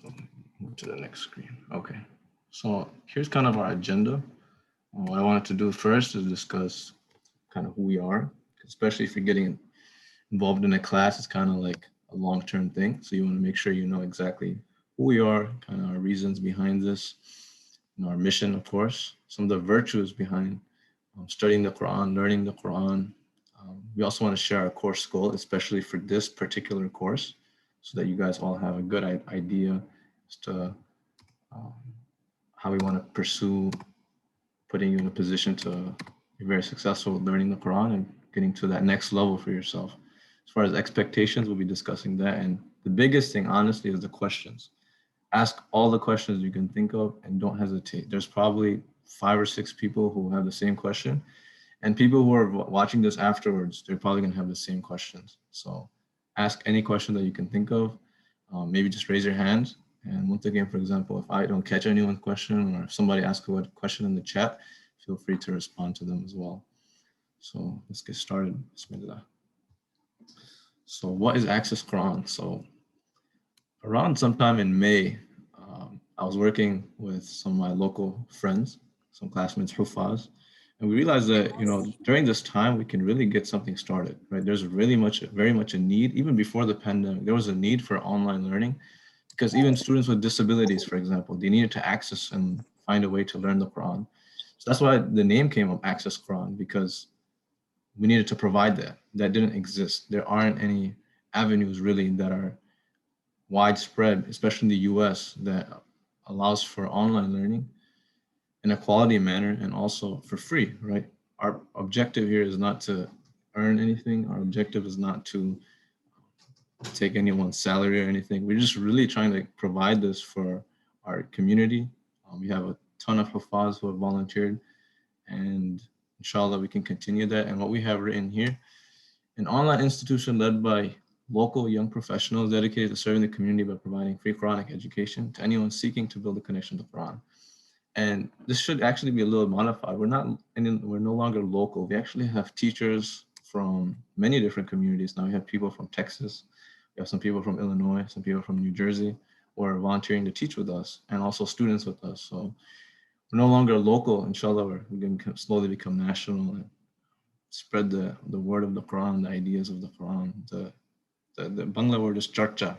So move to the next screen. Okay. So here's kind of our agenda. What I wanted to do first is discuss kind of who we are, especially if you're getting involved in a class. It's kind of like a long-term thing. So you want to make sure you know exactly who we are, kind of our reasons behind this, our mission, of course, some of the virtues behind studying the Quran, learning the Quran. We also want to share our course goal, especially for this particular course, so that you guys all have a good idea as to um, how we want to pursue putting you in a position to be very successful with learning the Quran and getting to that next level for yourself. As far as expectations, we'll be discussing that. And the biggest thing, honestly, is the questions. Ask all the questions you can think of and don't hesitate. There's probably 5 or 6 people who have the same question. And people who are watching this afterwards, they're probably going to have the same questions. So ask any question that you can think of. Maybe just raise your hand. And once again, for example, if I don't catch anyone's question or if somebody asks a question in the chat, feel free to respond to them as well. So let's get started. Bismillah. So what is Access Quran? So around sometime in May, I was working with some of my local friends, some classmates, Hufaz, and we realized that, during this time, we can really get something started, right? There's very much a need. Even before the pandemic, there was a need for online learning because even students with disabilities, for example, they needed to access and find a way to learn the Quran. So that's why the name came of Access Quran, because we needed to provide that. That didn't exist. There aren't any avenues really that are widespread, especially in the US, that allows for online learning in a quality manner and also for free, right? Our objective here is not to earn anything. Our objective is not to take anyone's salary or anything. We're just really trying to provide this for our community. We have a ton of Hufaz who have volunteered, and inshallah we can continue that. And what we have written here, an online institution led by local young professionals dedicated to serving the community by providing free Quranic education to anyone seeking to build a connection to the Quran. And this should actually be a little modified. We're no longer local. We actually have teachers from many different communities. Now we have people from Texas, we have some people from Illinois, some people from New Jersey who are volunteering to teach with us, and also students with us. So we're no longer local. Inshallah, we're going to slowly become national and spread the word of the Quran, the ideas of the Quran. The Bangla word is charcha,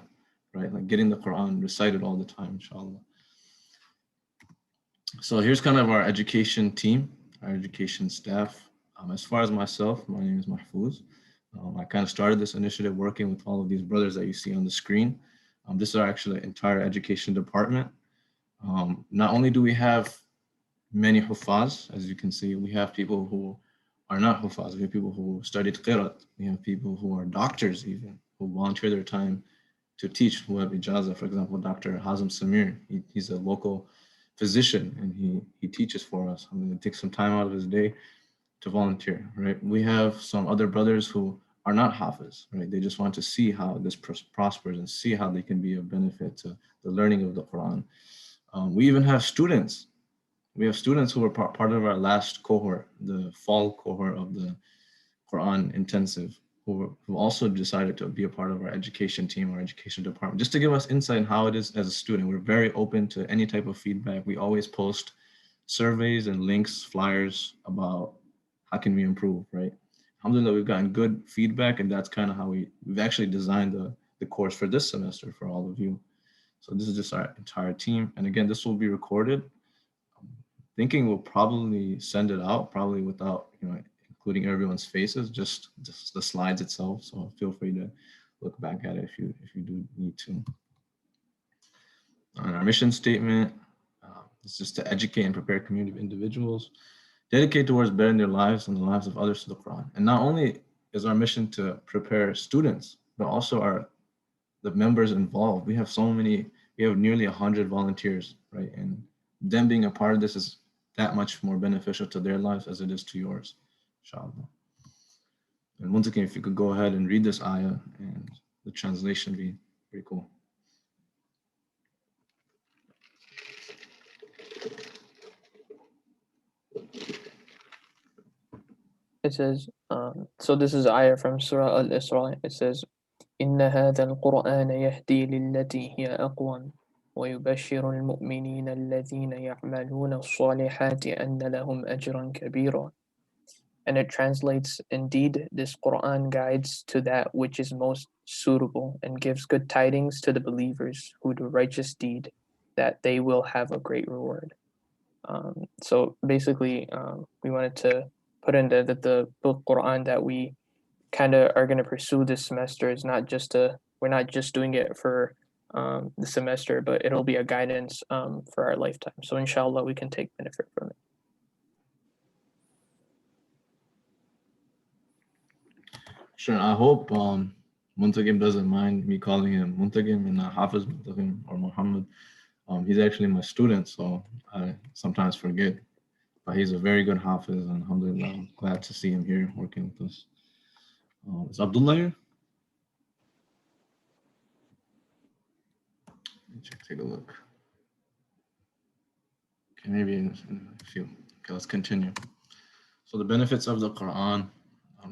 right? Like getting the Quran recited all the time, inshallah. So here's kind of our education team, our education staff. As far as myself, my name is Mahfouz. I kind of started this initiative working with all of these brothers that you see on the screen. This is our actually entire education department. Not only do we have many Hufaz, as you can see, we have people who are not Hufaz. We have people who studied Qirat. We have people who are doctors even, who volunteer their time to teach, who have Ijaza. For example, Dr. Hazem Samir, he's a local physician and he teaches for us. I mean, he takes some time out of his day to volunteer, right? We have some other brothers who are not Hafiz, right? They just want to see how this prospers and see how they can be of benefit to the learning of the Quran. We even have students. We have students who were part of our last cohort, the fall cohort of the Quran intensive, who also decided to be a part of our education team, our education department, just to give us insight on how it is as a student. We're very open to any type of feedback. We always post surveys and links, flyers about how can we improve, right? Alhamdulillah, we've gotten good feedback, and that's kind of how we've actually designed the course for this semester for all of you. So this is just our entire team. And again, this will be recorded. Thinking we'll probably send it out, probably without, including everyone's faces, just the slides itself. So feel free to look back at it if you do need to. On our mission statement, it's just to educate and prepare a community of individuals, dedicate towards bettering their lives and the lives of others to the Quran. And not only is our mission to prepare students, but also the members involved. We have nearly 100 volunteers, right? And them being a part of this is that much more beneficial to their lives as it is to yours, inshallah. And once again, if you could go ahead and read this ayah, and the translation be pretty cool. It says, so this is ayah from Surah Al-Isra. It says, إن هذا القرآن يهدي للتي هي أقوم ويبشر المؤمنين الذين يعملون الصالحات أن لهم أجرا كبيرا. And it translates, indeed, this Quran guides to that which is most suitable and gives good tidings to the believers who do righteous deed, that they will have a great reward. So basically, we wanted to put in there that the book Quran that we kind of are going to pursue this semester is not just we're not just doing it for the semester, but it'll be a guidance for our lifetime. So inshallah, we can take benefit from it. Sure. I hope Muntagim doesn't mind me calling him Muntagim and not Hafiz Muntagim or Muhammad. He's actually my student, so I sometimes forget. But he's a very good Hafiz, and alhamdulillah, I'm glad to see him here working with us. Is Abdullah here? Let me take a look. Okay, maybe in a few. Okay, let's continue. So the benefits of the Quran.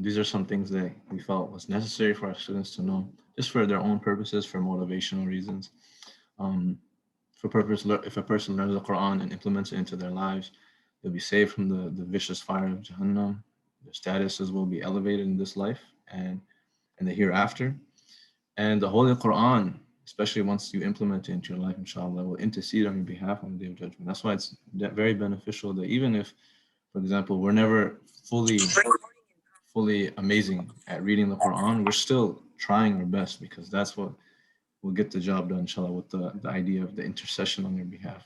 These are some things that we felt was necessary for our students to know, just for their own purposes, for motivational reasons. If a person learns the Quran and implements it into their lives, they'll be saved from the vicious fire of Jahannam. Their statuses will be elevated in this life and the hereafter. And the Holy Quran, especially once you implement it into your life, inshallah, will intercede on your behalf on the Day of Judgment. That's why it's very beneficial that even if, for example, we're never fully amazing at reading the Quran, we're still trying our best, because that's what will get the job done, inshallah, with the idea of the intercession on your behalf.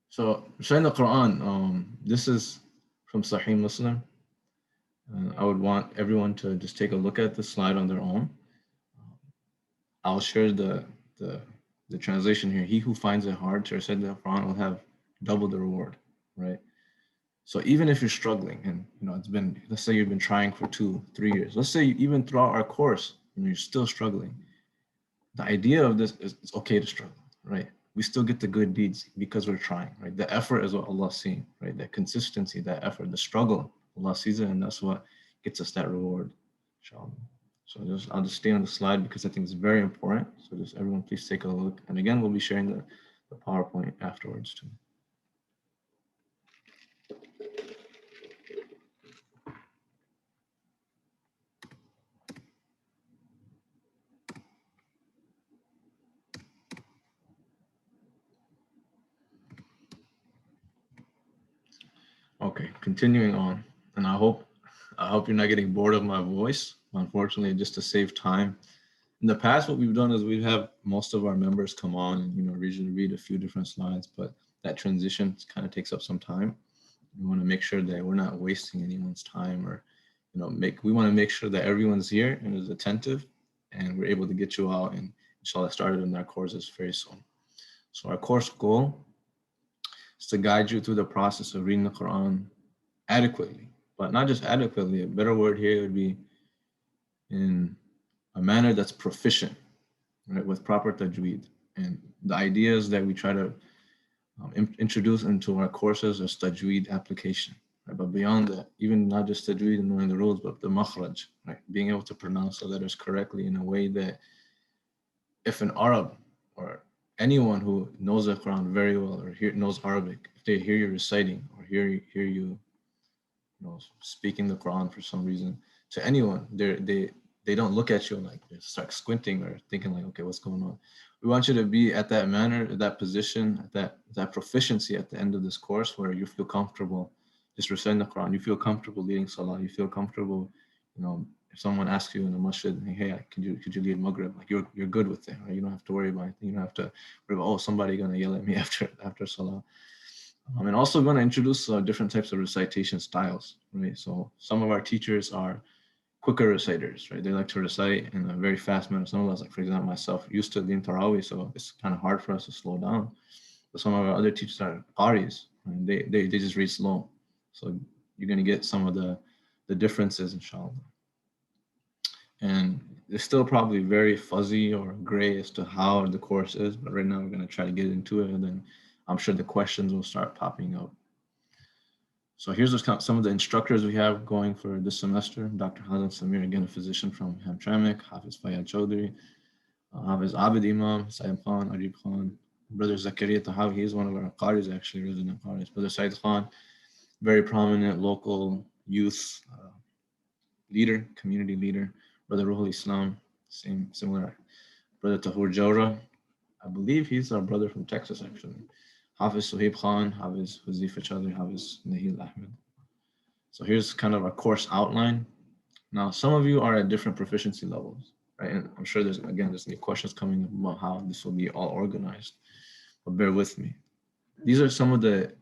So, reciting the Quran, this is from Sahih Muslim. I would want everyone to just take a look at the slide on their own. I'll share the translation here. He who finds it hard to recite the Quran will have double the reward, right? So even if you're struggling, and it's been, let's say you've been trying for 2-3 years, let's say even throughout our course, you're still struggling. The idea of this is it's okay to struggle, right? We still get the good deeds because we're trying, right? The effort is what Allah's seeing, right? That consistency, that effort, the struggle, Allah sees it, and that's what gets us that reward, inshallah. So I'll just stay on the slide because I think it's very important. So just everyone, please take a look. And again, we'll be sharing the PowerPoint afterwards too. Okay, continuing on, and I hope you're not getting bored of my voice. Unfortunately, just to save time. In the past, what we've done is we have most of our members come on and usually read a few different slides, but that transition kind of takes up some time. We want to make sure that we're not wasting anyone's time, or we want to make sure that everyone's here and is attentive, and we're able to get you out and inshallah started in our courses very soon. So our course goal is to guide you through the process of reading the Quran adequately, but not just adequately. A better word here would be in a manner that's proficient, right, with proper tajweed. And the ideas that we try to introduce into our courses is tajweed application, right? But beyond that, even not just tajweed and knowing the rules, but the makhraj, right? Being able to pronounce the letters correctly in a way that if an Arab or anyone who knows the Quran very well or knows Arabic, if they hear you reciting or hear you speaking the Quran for some reason, to anyone, they don't look at you and they start squinting or thinking okay, what's going on? We want you to be at that manner, at that position, at that proficiency at the end of this course where you feel comfortable just reciting the Quran. You feel comfortable leading salah. You feel comfortable, if someone asks you in the masjid, hey, could you lead Maghrib? You're good with it, right? You don't have to worry about it. You don't have to worry about, somebody gonna yell at me after salah. And also we're going to introduce different types of recitation styles, right? So some of our teachers are quicker reciters, right? They like to recite in a very fast manner. Some of us, for example, myself, used to lead Taraweeh, so it's kind of hard for us to slow down. But some of our other teachers are qaris, and they just read slow. So you're going to get some of the differences, inshallah. And it's still probably very fuzzy or gray as to how the course is, but right now we're going to try to get into it, and then I'm sure the questions will start popping up. So here's some of the instructors we have going for this semester. Dr. Hazan Samir, again, a physician from Hamtramck, Hafiz Fayyad Chaudhry, Hafiz Abid Imam, Sayyid Khan, Arib Khan, Brother Zakaria Tahawi, he's one of our Qaris actually, resident Qaris. Brother Said Khan, very prominent local youth leader, community leader. Brother Ruhul Islam, similar. Brother Tahur Jawra, I believe he's our brother from Texas actually. Hafiz Suhaib Khan, Hafiz Huzifa Chaudhry, Hafiz Nahil Ahmed. So here's kind of our course outline. Now, some of you are at different proficiency levels, right? And I'm sure there's new questions coming about how this will be all organized, but bear with me. These are some of the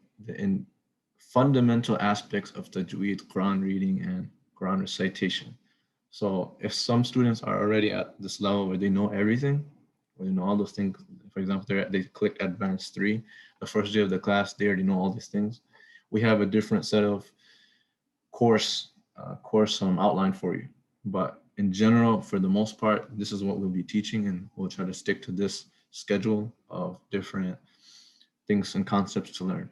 fundamental aspects of tajweed, Quran reading, and Quran recitation. So if some students are already at this level where they know everything, or they know all those things, for example, they click advanced 3, the first day of the class, they already know all these things. We have a different set of course outline for you. But in general, for the most part, this is what we'll be teaching, and we'll try to stick to this schedule of different things and concepts to learn.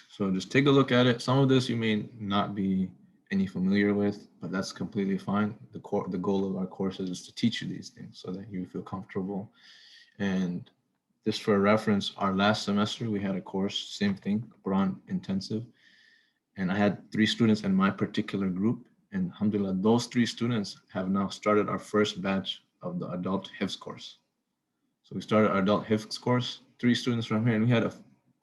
So just take a look at it. Some of this you may not be any familiar with, but that's completely fine. The goal of our courses is to teach you these things so that you feel comfortable. And just for reference, our last semester we had a course, same thing, Quran intensive, and I had 3 students in my particular group. And alhamdulillah, those 3 students have now started our first batch of the adult Hifz course. So we started our adult Hifz course, 3 students from here, and we had,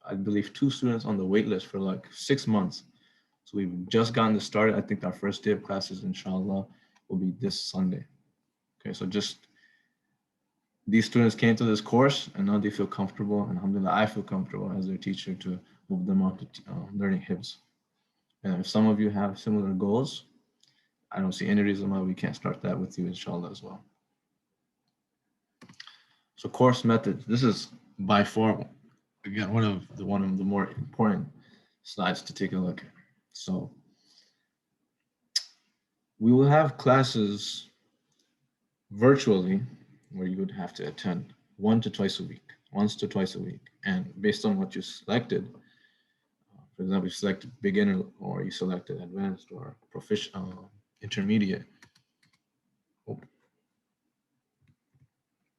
I believe, 2 students on the wait list for like 6 months. So we've just gotten this started. I think our first day of classes, inshallah, will be this Sunday. Okay, so just these students came to this course and now they feel comfortable. And alhamdulillah, I feel comfortable as their teacher to move them on to learning Hifz. And if some of you have similar goals, I don't see any reason why we can't start that with you, inshallah, as well. So course methods. This is by far, again, one of the more important slides to take a look at. So we will have classes virtually where you would have to attend once to twice a week. And based on what you selected, for example, you selected beginner or you selected advanced or proficient, intermediate. If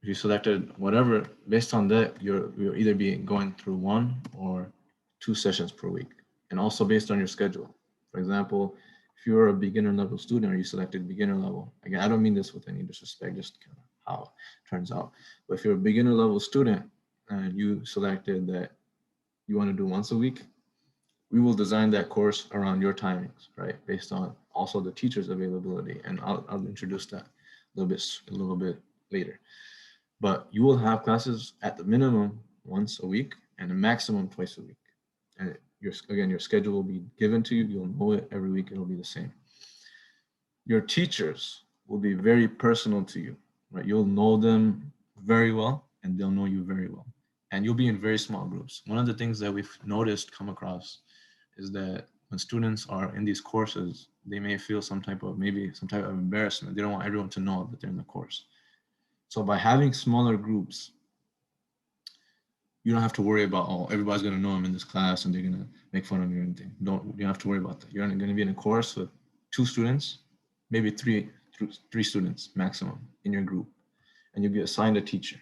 you selected whatever, based on that, you'll either be going through 1 or 2 sessions per week, and also based on your schedule. For example, if you're a beginner level student or you selected beginner level, again, I don't mean this with any disrespect, just kind of how it turns out. But if you're a beginner level student and you selected that you want to do once a week, we will design that course around your timings, right? Based on also the teacher's availability, and I'll introduce that a little bit later. But you will have classes at the minimum once a week and a maximum twice a week. And your schedule will be given to you. You'll know it every week. It'll be the same. Your teachers will be very personal to you, right? You'll know them very well and they'll know you very well. And you'll be in very small groups. One of the things that we've come across is that when students are in these courses, they may feel some type of embarrassment. They don't want everyone to know that they're in the course. So by having smaller groups, you don't have to worry about, oh, everybody's going to know I'm in this class and they're going to make fun of me or anything. You don't have to worry about that. You're going to be in a course with 2 students, maybe three students maximum in your group, and you'll be assigned a teacher.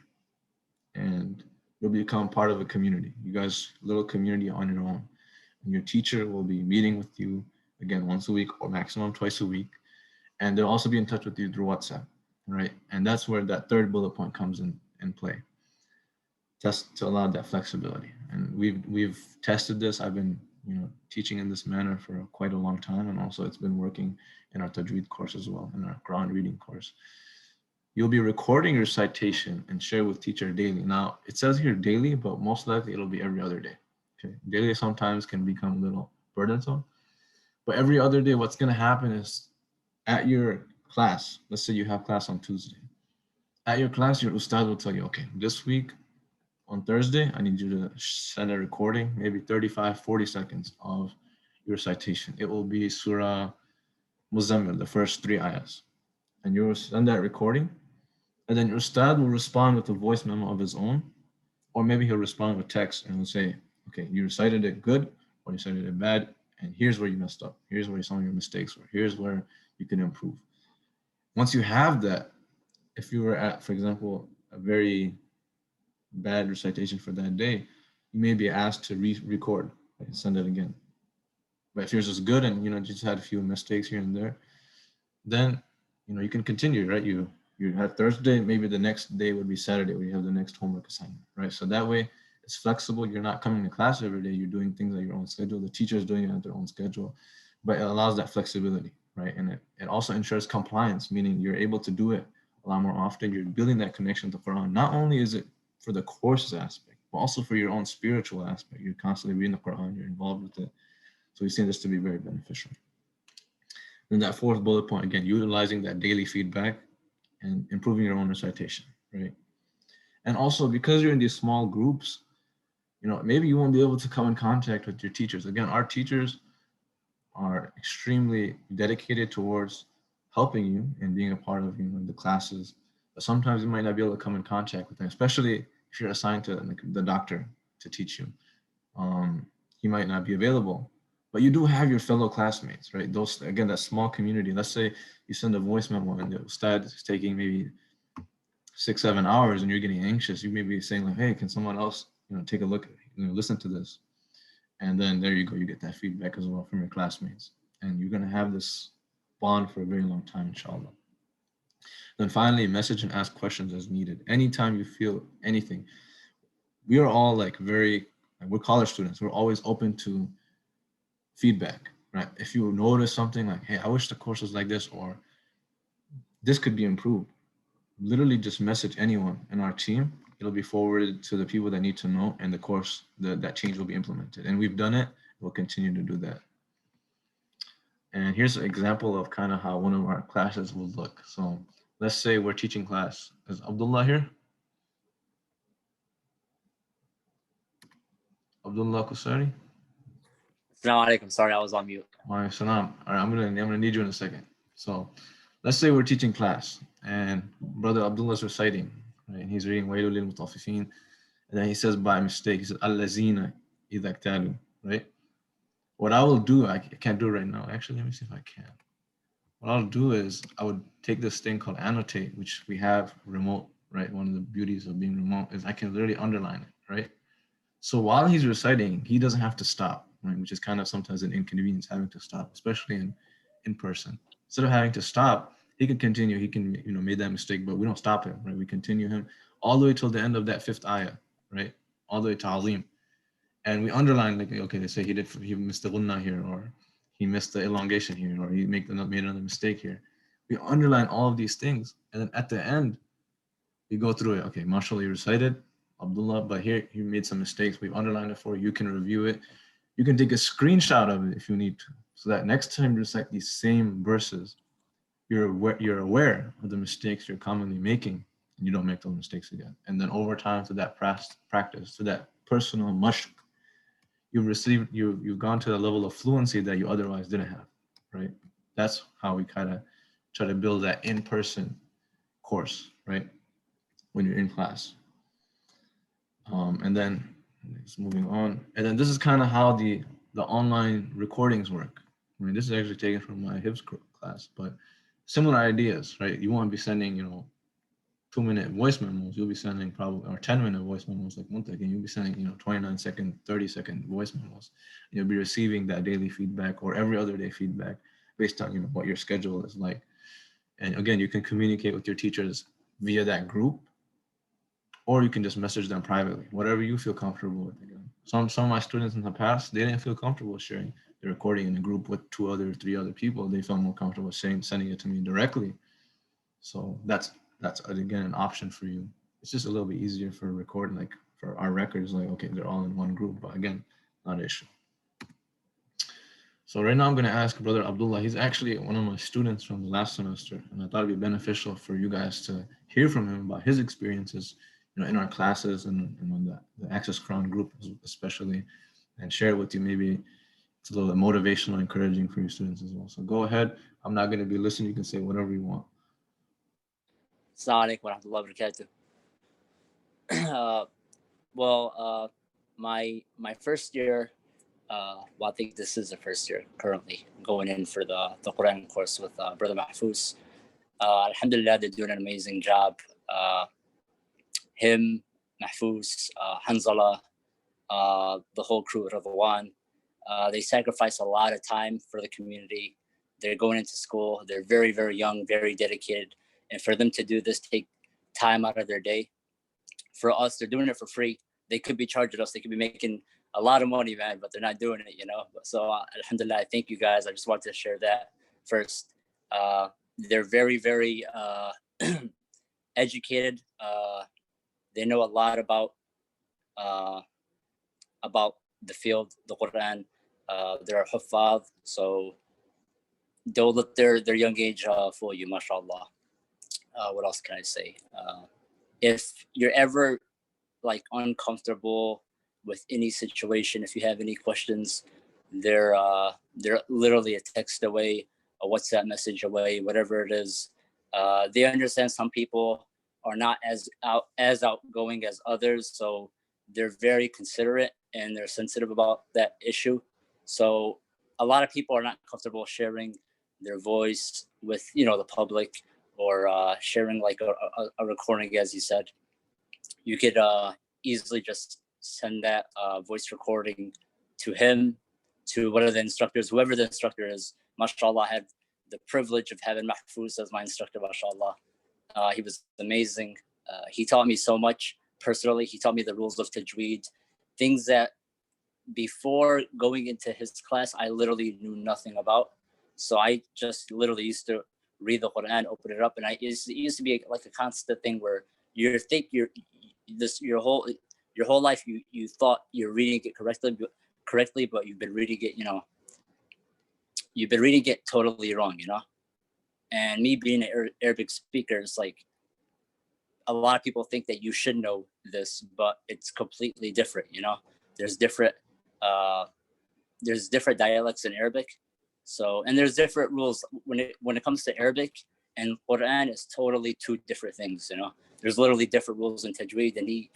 And you'll become part of a community. You guys, little community on your own. And your teacher will be meeting with you, again, once a week or maximum twice a week. And they'll also be in touch with you through WhatsApp, right? And that's where that 3rd bullet point comes in play. Just to allow that flexibility. And we've tested this. I've been teaching in this manner for quite a long time, and also it's been working in our tajweed course as well, in our Quran reading course. You'll be recording your citation and share with teacher daily. Now it says here daily, but most likely it'll be every other day. Okay, daily sometimes can become a little burdensome, but every other day, what's going to happen is at your class, let's say you have class on Tuesday. At your class, your ustad will tell you, okay, this week on Thursday, I need you to send a recording, maybe 35, 40 seconds of your citation. It will be Surah Muzammil, the first 3 ayahs. And you will send that recording, and then your ustad will respond with a voice memo of his own, or maybe he'll respond with text and he'll say, okay, you recited it good, or you recited it bad, and here's where you messed up. Here's where some of your mistakes were. Here's where you can improve. Once you have that, if you were at, for example, a very bad recitation for that day, you may be asked to record, right, and send it again. But if yours is good and just had a few mistakes here and there, then you can continue, right? You have Thursday, maybe the next day would be Saturday where you have the next homework assignment, right? So that way it's flexible. You're not coming to class every day. You're doing things at your own schedule. The teacher is doing it at their own schedule, but it allows that flexibility, right? And it also ensures compliance, meaning you're able to do it a lot more often. You're building that connection to Quran. Not only is it for the courses aspect, but also for your own spiritual aspect. You're constantly reading the Quran. You're involved with it. So we see this to be very beneficial. Then that fourth bullet point, again, utilizing that daily feedback and improving your own recitation, right? And also because you're in these small groups, maybe you won't be able to come in contact with your teachers. Again, our teachers are extremely dedicated towards helping you and being a part of the classes. But sometimes you might not be able to come in contact with them, especially if you're assigned to the doctor to teach you. He might not be available, but you do have your fellow classmates, right? Those, again, that small community. Let's say you send a voice memo and the ustad is taking maybe 6-7 hours and you're getting anxious. You may be saying like, hey, can someone else take a look, listen to this? And then there you go, you get that feedback as well from your classmates, and you're going to have this bond for a very long time, inshallah. Then finally, message and ask questions as needed anytime you feel anything. We are all like we're college students. We're always open to feedback, right? If you notice something like, hey, I wish the course was like this, or this could be improved, literally just message anyone in our team. It'll be forwarded to the people that need to know, and the course, that change will be implemented. And we've done it. We'll continue to do that. And here's an example of kind of how one of our classes will look. So let's say we're teaching class. Is Abdullah here? Abdullah Kusari? Assalamu alaikum. Sorry, I was on mute. Wa salam. All right, I'm gonna need you in a second. So let's say we're teaching class and brother Abdullah is reciting, right? He's reading Wailul lil Mutaffifin, and then he says by mistake, he says Allazina idha iktalu, right? What I will do, I can't do it right now. Actually, let me see if I can. What I'll do is I would take this thing called annotate, which we have remote, right? One of the beauties of being remote is I can literally underline it, right? So while he's reciting, he doesn't have to stop, right? Which is kind of sometimes an inconvenience having to stop, especially in person. Instead of having to stop, he can continue. He can, made that mistake, but we don't stop him, right? We continue him all the way till the end of that 5th ayah, right? All the way to Azim. And we underline, like, okay, they say he missed the gunna here, or he missed the elongation here, or he made another mistake here. We underline all of these things, and then at the end, we go through it. Okay, mashallah, you recited, Abdullah, but here you made some mistakes. We've underlined it for you. You can review it. You can take a screenshot of it if you need to, so that next time you recite these same verses, you're aware of the mistakes you're commonly making, and you don't make those mistakes again. And then over time, to that practice, to that personal mashq, you've gone to a level of fluency that you otherwise didn't have, right? That's how we kind of try to build that in-person course, right? When you're in class. And then just moving on. And then this is kind of how the online recordings work. I mean, this is actually taken from my Hibs class, but similar ideas, right? You won't be sending, 2-minute voice memos. You'll be sending probably, or 10-minute voice memos like Muntak, and you'll be sending, 29-second, 30-second voice memos. And you'll be receiving that daily feedback or every other day feedback based on, what your schedule is like. And again, you can communicate with your teachers via that group, or you can just message them privately, whatever you feel comfortable with. Again, some of my students in the past, they didn't feel comfortable sharing the recording in a group with 3 other people. They felt more comfortable sending it to me directly. So that's again an option for you. It's just a little bit easier for recording, like for our records, like, okay, they're all in one group, but again, not an issue. So right now I'm going to ask Brother Abdullah. He's actually one of my students from the last semester, and I thought it'd be beneficial for you guys to hear from him about his experiences, in our classes and on the AccessQuran group especially, and share it with you. Maybe it's a little bit motivational, encouraging for your students as well. So go ahead. I'm not going to be listening. You can say whatever you want. Assalamu alaikum wa rahmatullahi wa barakatuh. My first year, I think this is the first year currently going in for the Quran course with Brother Mahfouz. Alhamdulillah, they're doing an amazing job. Him, Mahfouz, Hanzala, the whole crew, Radwan, they sacrifice a lot of time for the community. They're going into school. They're very, very young, very dedicated. And for them to do this, take time out of their day. For us, they're doing it for free. They could be charging us. They could be making a lot of money, man, but they're not doing it, you know? So alhamdulillah, I thank you guys. I just wanted to share that first. They're very, very educated. They know a lot about the field, the Quran. They're huffaz, so don't let their young age fool you, mashallah. What else can I say? If you're ever like uncomfortable with any situation, if you have any questions, they're literally a text away, a WhatsApp message away, whatever it is. They understand some people are not as outgoing as others, so they're very considerate and they're sensitive about that issue. So a lot of people are not comfortable sharing their voice with the public, or sharing like a recording, as you said. You could easily just send that voice recording to him, to one of the instructors, whoever the instructor is. MashaAllah, I had the privilege of having Mahfouz as my instructor, MashaAllah. He was amazing. He taught me so much personally. He taught me the rules of tajweed, things that before going into his class, I literally knew nothing about. So I just literally used to read the Quran, open it up, and it used to be like a constant thing where your whole life you thought you're reading it correctly, but you've been reading it totally wrong, And me being an Arabic speaker, it's like a lot of people think that you should know this, but it's completely different, There's different dialects in Arabic. So, and there's different rules when it comes to Arabic and Quran. Is totally two different things, There's literally different rules in tajweed, and he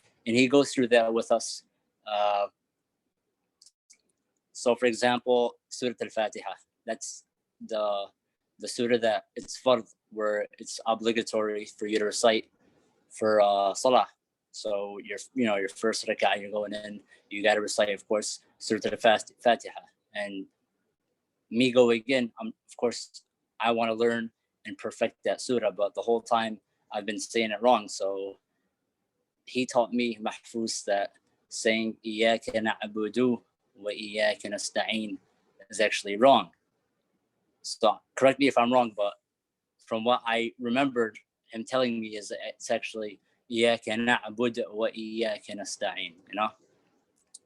goes through that with us. So, for example, Surah Al-Fatiha. That's the surah that it's fard, where it's obligatory for you to recite for salah. So your first rak'ah, you're going in, you got to recite, of course, Surah Al-Fatiha. And me going in, of course, I want to learn and perfect that surah, but the whole time I've been saying it wrong. So he taught me, Mahfouz, that saying إِيَّاكَ نَعْبُدُ وَإِيَّاكَ نَسْتَعِينُ is actually wrong. So correct me if I'm wrong, but from what I remembered him telling me, is it's actually إِيَّاكَ نَعْبُدُ وَإِيَّاكَ نَسْتَعِينُ,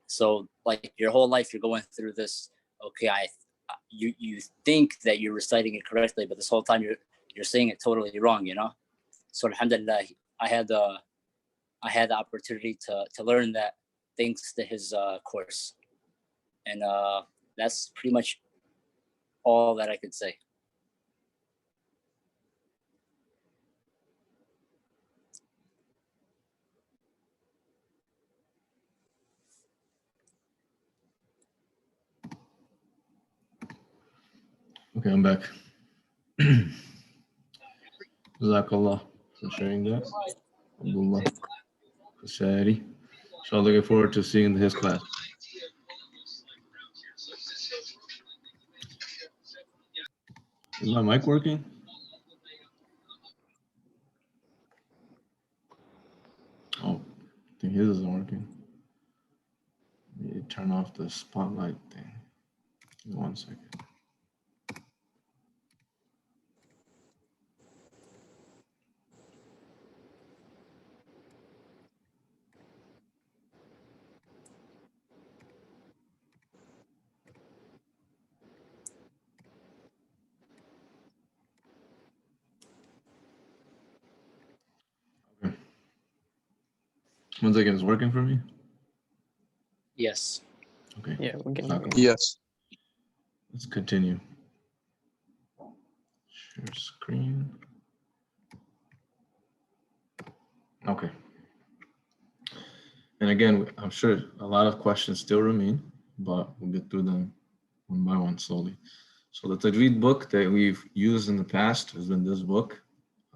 So like your whole life you're going through this, okay, you think that you're reciting it correctly, but this whole time you're saying it totally wrong, So alhamdulillah, I had the opportunity to learn that thanks to his course. And that's pretty much all that I could say. Okay, I'm back. Jazakallah for sharing that. Abdullah Khashari. So I'm looking forward to seeing his class. Is my mic working? Oh, I think his isn't working. Let me turn off the spotlight thing. Give me 1 second. Okay. 1 second, is working for me? Yes. Okay. Yeah, we can hear you. Yes. Let's continue. Share screen. Okay. And again, I'm sure a lot of questions still remain, but we'll get through them one by one slowly. So the Tajweed book that we've used in the past has been this book.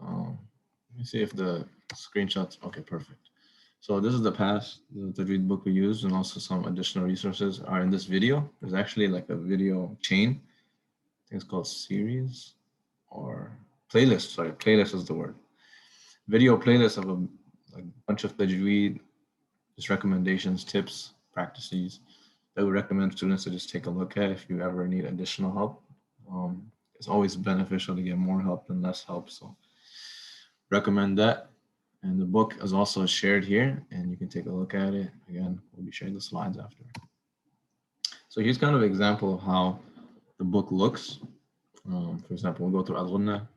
Let me see if the screenshots, okay, perfect. So this is the past, the Tajweed book we used, and also some additional resources are in this video. There's actually like a video chain. I think it's called series or playlist. Sorry, playlist is the word. Video playlist of a bunch of Tajweed, just recommendations, tips, practices that we recommend students to just take a look at if you ever need additional help. It's always beneficial to get more help than less help. So recommend that. And the book is also shared here and you can take a look at it. Again, we'll be sharing the slides after. So here's kind of an example of how the book looks. For example, we'll go through Al-Ghunna,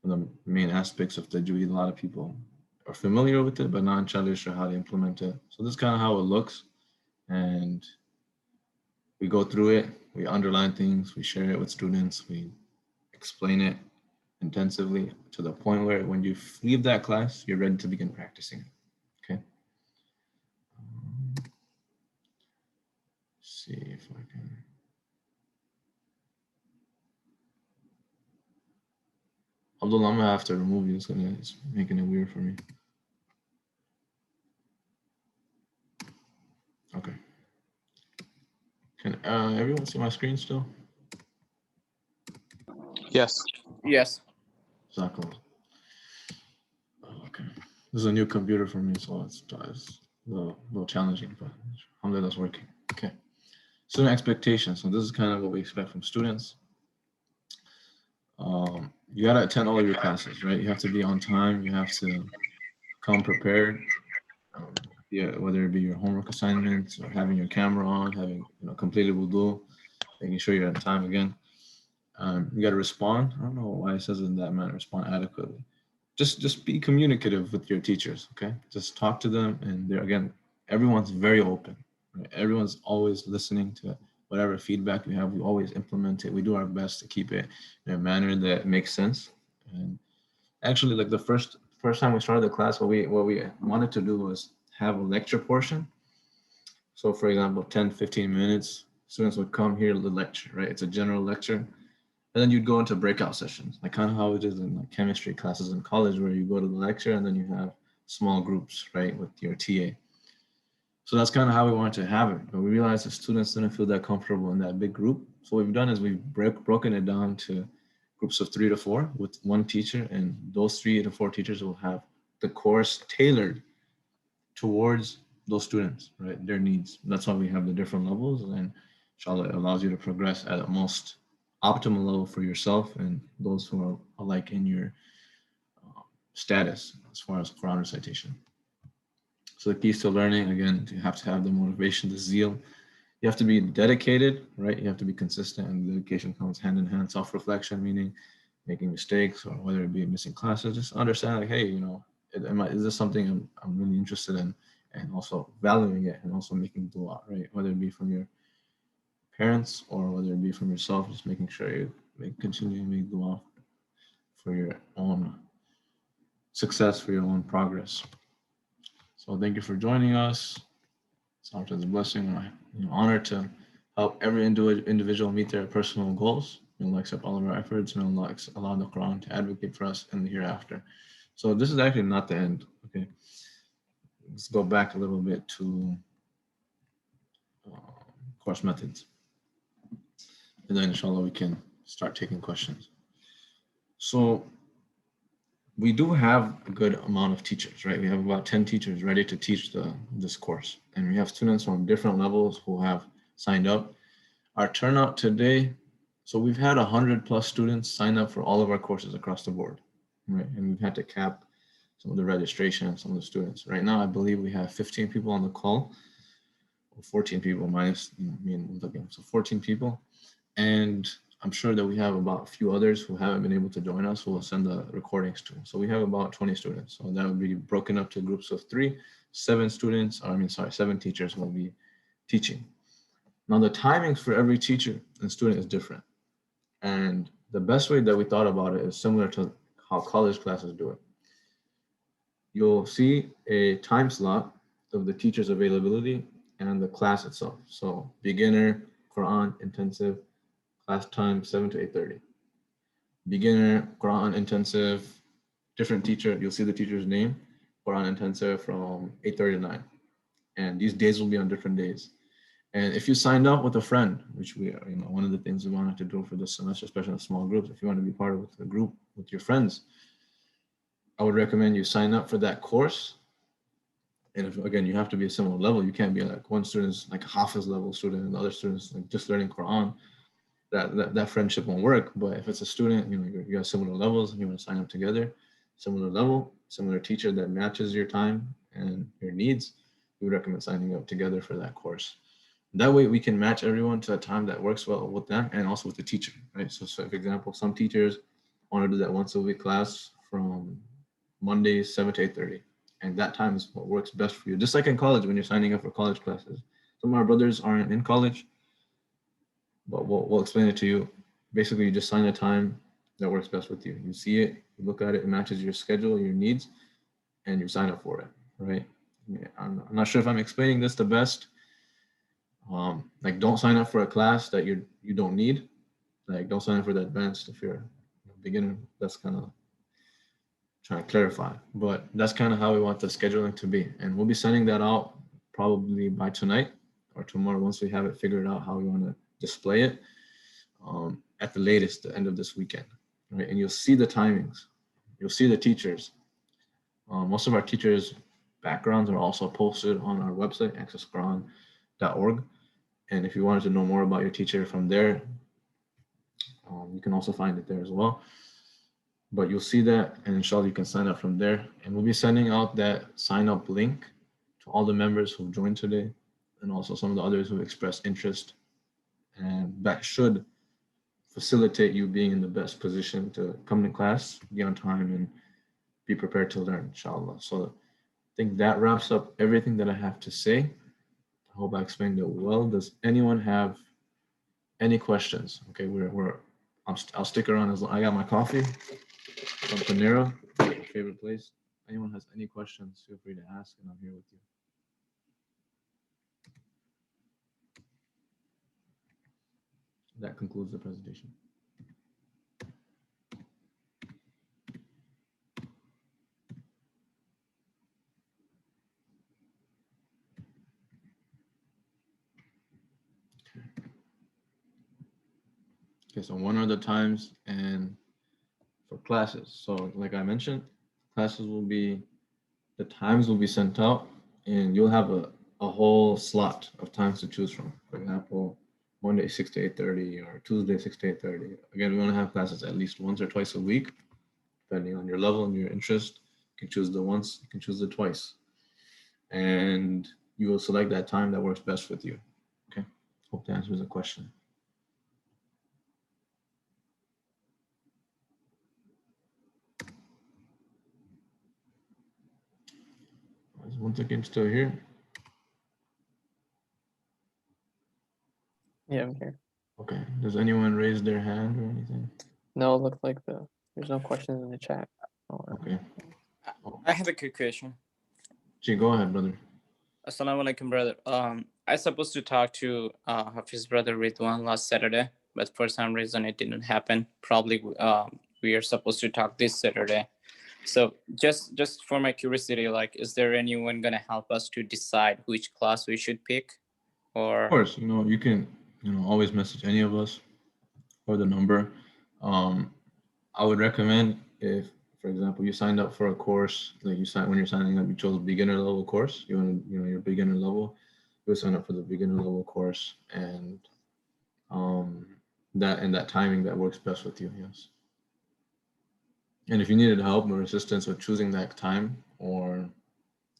the main aspects of Tajweed. A lot of people are familiar with it, but not entirely sure how to implement it. So this is kind of how it looks. And we go through it, we underline things, we share it with students, we explain it intensively to the point where when you leave that class, you're ready to begin practicing. Okay. See if I can. Abdullah, I'm gonna have to remove you. It's making it weird for me. Okay. Can everyone see my screen still? Yes. Yes. Exactly. Okay. This is a new computer for me, so it's a little challenging, but alhamdulillah it's working. Okay. Student expectations. So this is kind of what we expect from students. You gotta attend all of your classes, right? You have to be on time. You have to come prepared. Yeah, whether it be your homework assignments or having your camera on, having completed wudu, making sure you're on time again. You gotta respond. I don't know why it says in that manner, respond adequately. Just be communicative with your teachers, okay? Just talk to them, and they're again, everyone's very open. Right? Everyone's always listening to whatever feedback we have. We always implement it. We do our best to keep it in a manner that makes sense. And actually, like the first time we started the class, what we wanted to do was have a lecture portion. So for example, 10-15 minutes, students would come hear the lecture, right? It's a general lecture. And then you'd go into breakout sessions, like kind of how it is in like chemistry classes in college, where you go to the lecture and then you have small groups, right, with your TA. So that's kind of how we wanted to have it. But we realized the students didn't feel that comfortable in that big group. So what we've done is we've broken it down to groups of 3 to 4 with one teacher, and those 3 to 4 teachers will have the course tailored towards those students, right, their needs. That's why we have the different levels, and inshallah it allows you to progress at the most optimal level for yourself and those who are alike in your status as far as Quran recitation. So the keys to learning, again, you have to have the motivation, the zeal. You have to be dedicated, right? You have to be consistent, and dedication comes hand in hand. Self-reflection, meaning making mistakes, or whether it be missing classes, just understand like, hey, is this something I'm really interested in, and also valuing it, and also making dua, right? Whether it be from your parents or whether it be from yourself, just making sure you continue to make dua for your own success, for your own progress. So thank you for joining us. It's a blessing and honor to help every individual meet their personal goals. May Allah accept all of our efforts, and Allah allow the Quran to advocate for us in the hereafter. So this is actually not the end, okay? Let's go back a little bit to course methods. And then inshallah we can start taking questions. So we do have a good amount of teachers, right? We have about 10 teachers ready to teach this course. And we have students from different levels who have signed up. Our turnout today, so we've had 100+ students sign up for all of our courses across the board, right? And we've had to cap some of the registration and some of the students. Right now, I believe we have 15 people on the call, or 14 people minus me and looking, so 14 people. And I'm sure that we have about a few others who haven't been able to join us, who will send the recordings to. So we have about 20 students. So that would be broken up to groups of 3, 7 teachers will be teaching. Now the timings for every teacher and student is different. And the best way that we thought about it is similar to how college classes do it. You'll see a time slot of the teacher's availability and the class itself. So beginner, Quran, intensive, class time 7 to 8:30. Beginner, Quran intensive, different teacher, you'll see the teacher's name, Quran intensive from 8:30 to 9. And these days will be on different days. And if you signed up with a friend, which we are, one of the things we wanted to do for this semester, especially in small groups, if you want to be part of a group with your friends, I would recommend you sign up for that course. And if, again, you have to be a similar level. You can't be like one student's like a Hafiz level student and the other student's like just learning Quran. That friendship won't work. But if it's a student, you have similar levels and you want to sign up together, similar level, similar teacher that matches your time and your needs, we would recommend signing up together for that course. That way we can match everyone to a time that works well with them and also with the teacher, right? So for example, some teachers want to do that once a week class from Mondays 7 to 8:30. And that time is what works best for you. Just like in college, when you're signing up for college classes. Some of our brothers aren't in college, but we'll explain it to you. Basically, you just sign a time that works best with you. You see it, you look at it, it matches your schedule, your needs, and you sign up for it, right? Yeah, I'm not sure if I'm explaining this the best. Like, don't sign up for a class that you don't need. Like, don't sign up for the advanced if you're a beginner. That's kind of trying to clarify, but that's kind of how we want the scheduling to be. And we'll be sending that out probably by tonight or tomorrow once we have it figured out how we want to display it, at the latest, the end of this weekend, right? And you'll see the timings, you'll see the teachers. Most of our teachers' backgrounds are also posted on our website, AccessQuran.org. And if you wanted to know more about your teacher from there, you can also find it there as well. But you'll see that, and inshallah you can sign up from there. And we'll be sending out that sign up link to all the members who've joined today, and also some of the others who've expressed interest. And that should facilitate you being in the best position to come to class, be on time, and be prepared to learn, inshallah. So I think that wraps up everything that I have to say. I hope I explained it well. Does anyone have any questions? Okay, I'll stick around as long. I got my coffee from Panera, my favorite place. If anyone has any questions, feel free to ask, and I'm here with you. That concludes the presentation. Okay, so one are the times and for classes. So like I mentioned, classes will be, the times will be sent out and you'll have a whole slot of times to choose from. For example, Monday 6 to 8:30 or Tuesday 6 to 8:30. Again, we want to have classes at least once or twice a week, depending on your level and your interest. You can choose the once, you can choose the twice. And you will select that time that works best with you. Okay, hope that answers the question. Is once again still here? Yeah, I'm here. Okay. Does anyone raise their hand or anything? No, it looked like there's no questions in the chat. Okay. I have a quick question. Gee, go ahead, brother. Assalamu alaikum, brother. I supposed to talk to Hafiz brother Ridwan last Saturday, but for some reason it didn't happen. Probably we are supposed to talk this Saturday. So just for my curiosity, like, is there anyone gonna help us to decide which class we should pick? Or Of course, you can, always message any of us or the number. I would recommend if, for example, you signed up for a course, like when you're signing up, you chose beginner level course. You want to, your beginner level. You would sign up for the beginner level course, and that timing that works best with you. Yes. And if you needed help or assistance with choosing that time or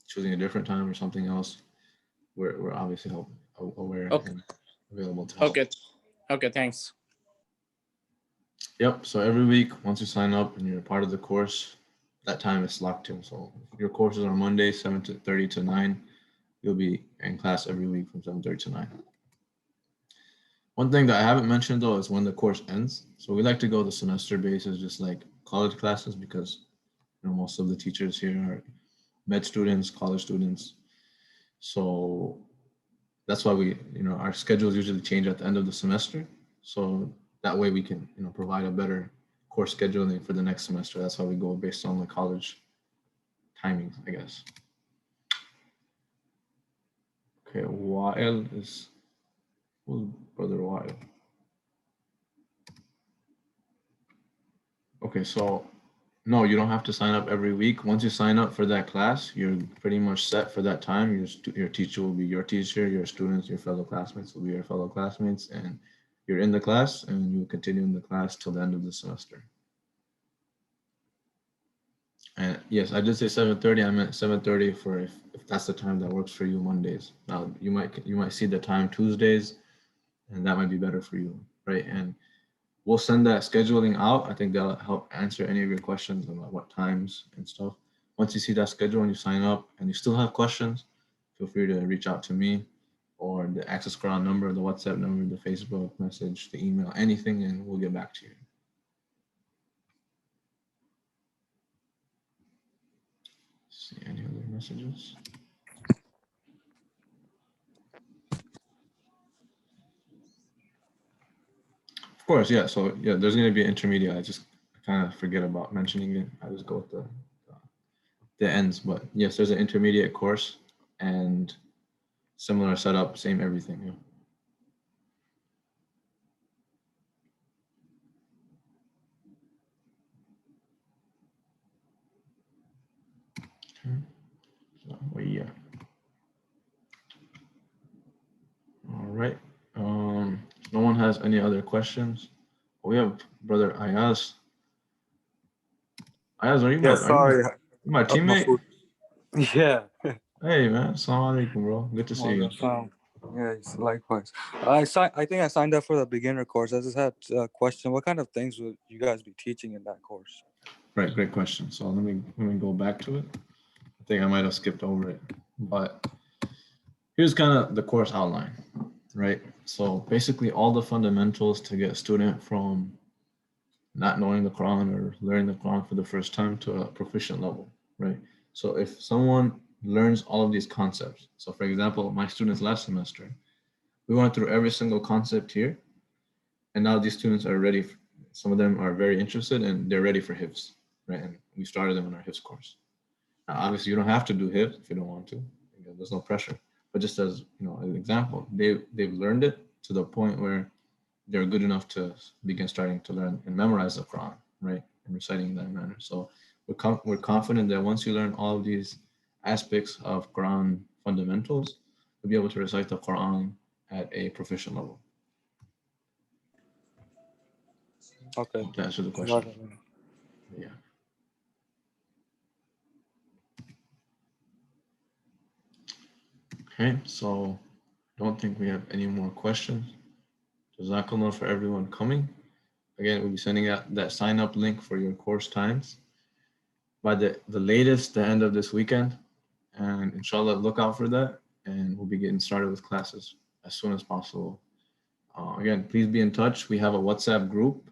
choosing a different time or something else, we're obviously aware and available to help. Okay, thanks. Yep. So every week, once you sign up and you're part of the course, that time is locked in. So if your courses are Monday, 7:30 to 9, you'll be in class every week from 7:30 to 9. One thing that I haven't mentioned though is when the course ends. So we like to go the semester basis, just like college classes, because most of the teachers here are med students, college students. So that's why we, our schedules usually change at the end of the semester. So that way we can, provide a better course scheduling for the next semester. That's how we go based on the college timings, I guess. Okay, Wael is, who's Brother Wael? Okay, so no, you don't have to sign up every week. Once you sign up for that class, you're pretty much set for that time. Your teacher will be your teacher, your students, your fellow classmates will be your fellow classmates, and you're in the class and you continue in the class till the end of the semester. And yes, I did say 7:30. I meant 7:30 for if that's the time that works for you Mondays. Now you might see the time Tuesdays, and that might be better for you, right? And we'll send that scheduling out. I think that'll help answer any of your questions about what times and stuff. Once you see that schedule and you sign up and you still have questions, feel free to reach out to me or the AccessQuran number, the WhatsApp number, the Facebook message, the email, anything, and we'll get back to you. See any other messages? Of course, yeah. So yeah, there's going to be an intermediate. I just kind of forget about mentioning it. I just go with the ends. But yes, there's an intermediate course and similar setup, same everything. Yeah. Okay. So, well, yeah. All right. No one has any other questions. We have Brother Ayaz. Ayaz, are you Yeah, sorry. my Up my teammate? food. Yeah. Hey man, assalamu alaikum, bro. Good to see you. Yeah, likewise. I think I signed up for the beginner course. I just had a question. What kind of things will you guys be teaching in that course? Right, great question. So let me go back to it. I think I might have skipped over it, but here's kind of the course outline, right? So basically all the fundamentals to get a student from not knowing the Quran or learning the Quran for the first time to a proficient level, right? So if someone learns all of these concepts, so for example, my students last semester, we went through every single concept here, and now these students are ready. Some of them are very interested and they're ready for Hifz, right? And we started them in our Hifz course. Now, obviously, you don't have to do Hifz if you don't want to. There's no pressure. But just as an example, they've learned it to the point where they're good enough to begin starting to learn and memorize the Quran, right? And reciting in that manner. So we're confident that once you learn all of these aspects of Quran fundamentals, you'll be able to recite the Quran at a proficient level. Okay. To answer the question. Yeah. Okay, so I don't think we have any more questions. Jazakallah for everyone coming. Again, we'll be sending out that sign up link for your course times by the latest, the end of this weekend. And inshallah, look out for that. And we'll be getting started with classes as soon as possible. Again, please be in touch. We have a WhatsApp group.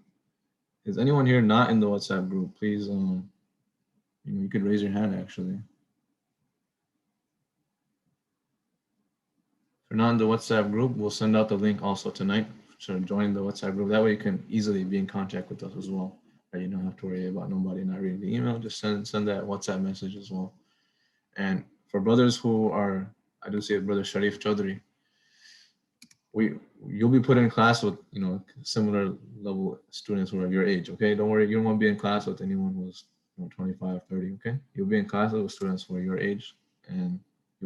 Is anyone here not in the WhatsApp group? Please, you could raise your hand actually. If you're not in the WhatsApp group, we'll send out the link also tonight. So join the WhatsApp group. That way you can easily be in contact with us as well. Right? You don't have to worry about nobody not reading the email. Just send that WhatsApp message as well. And for brothers who are, I do see a brother Sharif Chaudhry, you'll be put in class with similar level students who are your age. Okay, don't worry, you don't want to be in class with anyone who's 25, 30. Okay, you'll be in class with students who are your age, and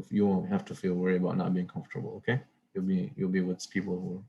you won't have to worry about not being comfortable. Okay, you'll be with people who are